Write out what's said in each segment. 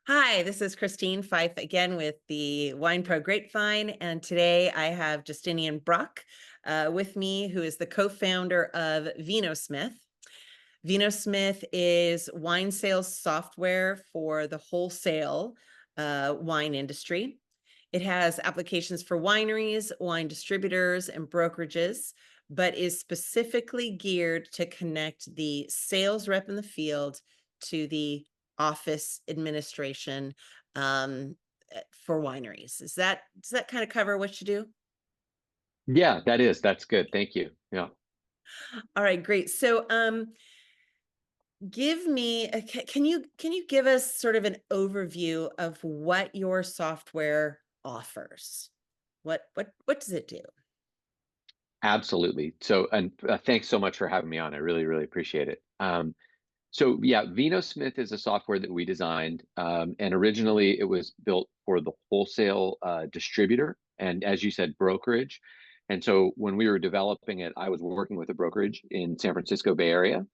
Hi, this is Christine Fife again with the Wine Pro Grapevine, and today I have Justinian Brock with me, who is the co-founder of Vinosmith. Vinosmith is wine sales software for the wholesale wine industry. It has applications for wineries, wine distributors, and brokerages, but is specifically geared to connect the sales rep in the field to the office administration um, for wineries. Does that kind of cover what you do? Yeah, that's good. Thank you. Yeah, All right, great. So, give me can you give us sort of an overview of what your software offers? What does it do? absolutely. So, and thanks so much for having me on. I really, really appreciate it. So yeah, Vinosmith is a software that we designed, and originally it was built for the wholesale distributor, and as you said, brokerage. And so when we were developing it, I was working with a brokerage in San Francisco Bay Area.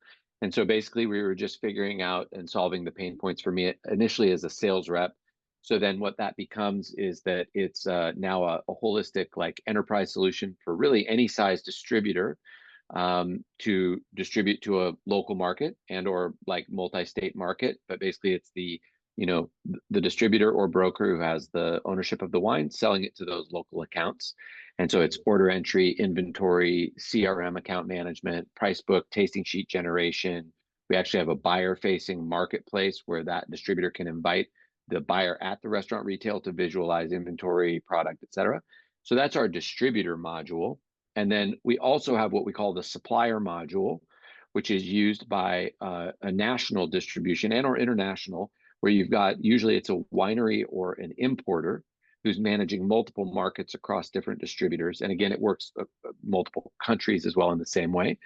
And so basically we were just figuring out and solving the pain points for me initially as a sales rep. So then what that becomes is that it's now a holistic like enterprise solution for really any size distributor to distribute to a local market and or like multi-state market. But basically it's the distributor or broker who has the ownership of the wine selling it to those local accounts. And so it's order entry, inventory, CRM account management, price book, tasting sheet generation. We actually have a buyer facing marketplace where that distributor can invite the buyer at the restaurant retail to visualize inventory, product, et cetera. So that's our distributor module. And then we also have what we call the supplier module, which is used by a national distribution and or international, where you've got usually it's a winery or an importer who's managing multiple markets across different distributors. And again, it works multiple countries as well in the same way.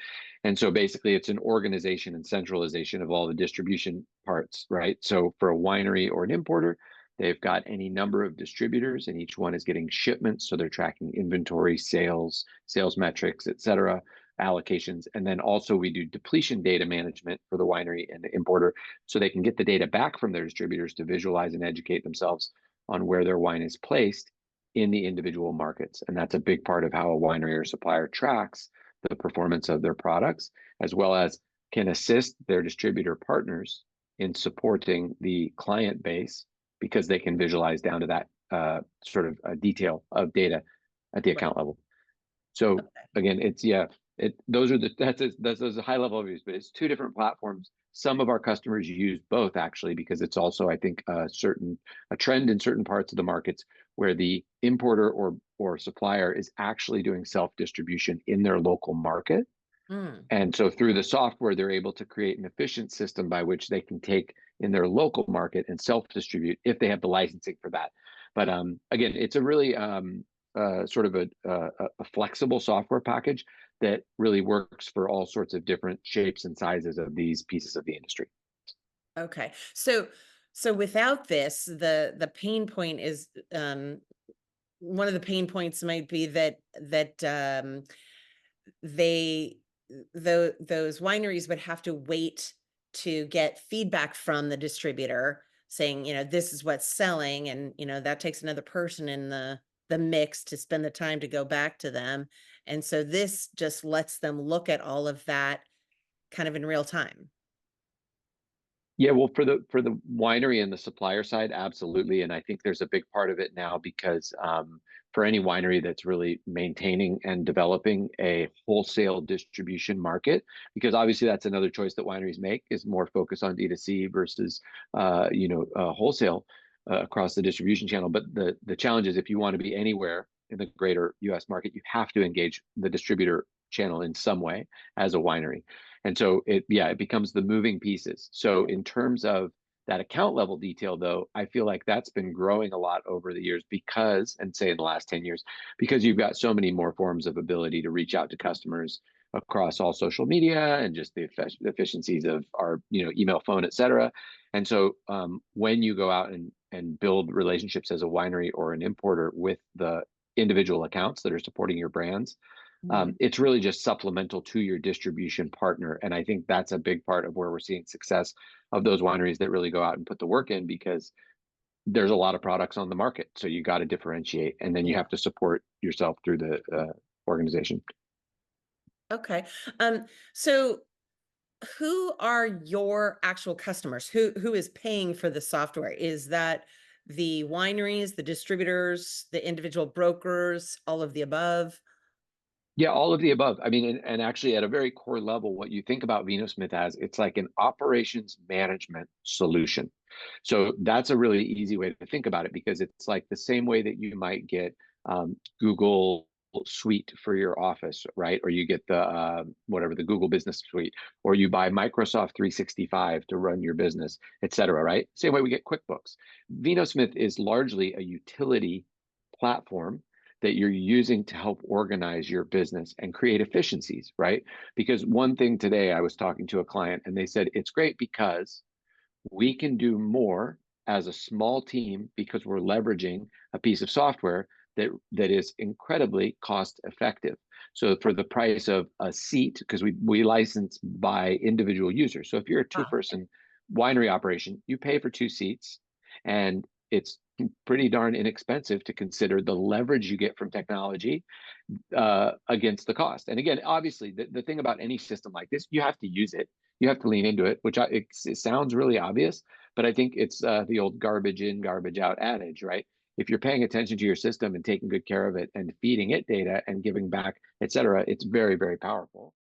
And so basically it's an organization and centralization of all the distribution parts, right? So for a winery or an importer, they've got any number of distributors and each one is getting shipments. So they're tracking inventory, sales, sales metrics, et cetera, allocations. And then also we do depletion data management for the winery and the importer so they can get the data back from their distributors to visualize and educate themselves on where their wine is placed in the individual markets. And that's a big part of how a winery or supplier tracks the performance of their products, as well as can assist their distributor partners in supporting the client base because they can visualize down to that sort of detail of data at the Right. account level. So Okay. again, it's yeah, those are that's those high level overviews, but it's two different platforms. Some of our customers use both actually because it's also I think a trend in certain parts of the markets where the importer or supplier is actually doing self distribution in their local market. Mm. And so through the software, they're able to create an efficient system by which they can take in their local market and self-distribute if they have the licensing for that. But again, it's a really sort of a flexible software package that really works for all sorts of different shapes and sizes of these pieces of the industry. Okay. So without this, the pain point is one of the pain points might be that they those wineries would have to wait to get feedback from the distributor saying, this is what's selling, and that takes another person in the mix to spend the time to go back to them. And so this just lets them look at all of that kind of in real time. Yeah, well, for the winery and the supplier side, absolutely, and I think there's a big part of it now because for any winery that's really maintaining and developing a wholesale distribution market, because obviously that's another choice that wineries make is more focus on D2C versus wholesale across the distribution channel. But the challenge is if you want to be anywhere in the greater U.S. market, you have to engage the distributor channel in some way as a winery. And so it becomes the moving pieces. So in terms of that account level detail, though, I feel like that's been growing a lot over the years because, and say in the last 10 years, because you've got so many more forms of ability to reach out to customers across all social media and just the efficiencies of our, email, phone, et cetera. And so when you go out and build relationships as a winery or an importer with the individual accounts that are supporting your brands, Mhm. it's really just supplemental to your distribution partner. And I think that's a big part of where we're seeing success of those wineries that really go out and put the work in because there's a lot of products on the market, so you got to differentiate, and then you Yeah. have to support yourself through the organization. Okay. So who are your actual customers? Who is paying for the software? Is that the wineries, the distributors, the individual brokers, all of the above? Yeah, all of the above. I mean, and actually at a very core level, what you think about Vinosmith as, it's like an operations management solution. So that's a really easy way to think about it, because it's like the same way that you might get Google Suite for your office, right? Or you get the whatever, the Google Business Suite, or you buy Microsoft 365 to run your business, et cetera, right? Same way we get QuickBooks. Vinosmith is largely a utility platform that you're using to help organize your business and create efficiencies, right? Because one thing today, I was talking to a client and they said, it's great because we can do more as a small team because we're leveraging a piece of software that is incredibly cost effective. So for the price of a seat, because we license by individual users. So if you're a Ah, two-person winery operation, you pay for two seats, and it's pretty darn inexpensive to consider the leverage you get from technology against the cost. And again, obviously, the thing about any system like this, you have to use it. You have to lean into it, which it sounds really obvious, but I think it's the old garbage in, garbage out adage, right? If you're paying attention to your system and taking good care of it and feeding it data and giving back, et cetera, it's very, very powerful.